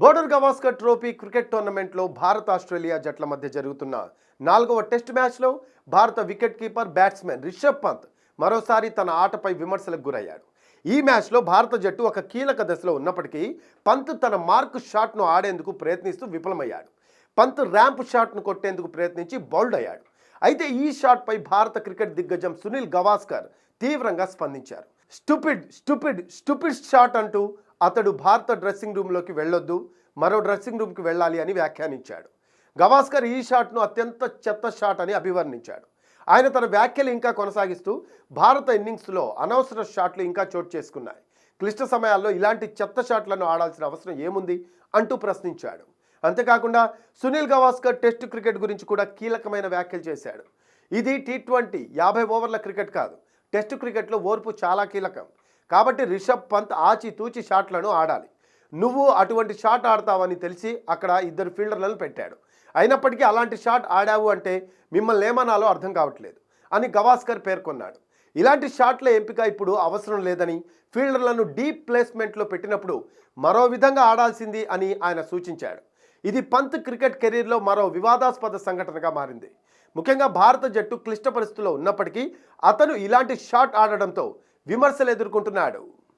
Border Gavaskar trophy cricket టోర్నమెంట్లో Bharat Australia జట్ల మధ్య జరుగుతున్న 4వ టెస్ట్ మ్యాచ్లో భారత wicket keeper batsmen Rishabh Pant మరోసారి తన ఆటపై విమర్శలకు గురయ్యాడు. ఈ మ్యాచ్లో భారత జట్టు ఒక కీలక దశలో ఉన్నప్పటికీ పంత్ తన మార్క్ షాట్ను ఆడేందుకు ప్రయత్నిస్తూ విఫలమయ్యాడు. పంత్ ర్యాంప్ షాట్ను కొట్టేందుకు ప్రయత్నించి బౌల్డ్ అయ్యాడు. అయితే ఈ షాట్పై భారత క్రికెట్ దిగ్గజం సునీల్ గవాస్కర్ తీవ్రంగా స్పందించారు. స్టూపిడ్ స్టూపిడ్ స్టూపిడ్ షాట్ అంటూ అతడు భారత డ్రెస్సింగ్ రూమ్లోకి వెళ్ళొద్దు, మరో డ్రెస్సింగ్ రూమ్కి వెళ్ళాలి అని వ్యాఖ్యానించాడు. గవాస్కర్ ఈ షాట్ను అత్యంత చెత్త షాట్ అని అభివర్ణించాడు. ఆయన తన వ్యాఖ్యలు ఇంకా కొనసాగిస్తూ భారత ఇన్నింగ్స్లో అనవసర షాట్లు ఇంకా చోటు చేసుకున్నాయి, క్లిష్ట సమయాల్లో ఇలాంటి చెత్త షాట్లను ఆడాల్సిన అవసరం ఏముంది అంటూ ప్రశ్నించాడు. అంతేకాకుండా సునీల్ గవాస్కర్ టెస్ట్ క్రికెట్ గురించి కూడా కీలకమైన వ్యాఖ్యలు చేశాడు. ఇది T20 50 ఓవర్ల క్రికెట్ కాదు, టెస్ట్ క్రికెట్లో ఓర్పు చాలా కీలకం. కాబట్టి రిషబ్ పంత్ ఆచితూచి షాట్లను ఆడాలి. నువ్వు అటువంటి షాట్ ఆడతావని తెలిసి అక్కడ 2 ఫీల్డర్లను పెట్టాడు. అయినప్పటికీ అలాంటి షాట్ ఆడావు అంటే మిమ్మల్ని ఏమనాలో అర్థం కావట్లేదు అని గవాస్కర్ పేర్కొన్నాడు. ఇలాంటి షాట్ల ఎంపిక ఇప్పుడు అవసరం లేదని, ఫీల్డర్లను డీప్ ప్లేస్మెంట్లో పెట్టినప్పుడు మరో విధంగా ఆడాల్సింది అని ఆయన సూచించాడు. ఇది పంత్ క్రికెట్ కెరీర్లో మరో వివాదాస్పద సంఘటనగా మారింది. ముఖ్యంగా భారత జట్టు క్లిష్ట పరిస్థితుల్లో ఉన్నప్పటికీ అతను ఇలాంటి షాట్ ఆడడంతో విమర్శలు ఎదుర్కొంటున్నాడు.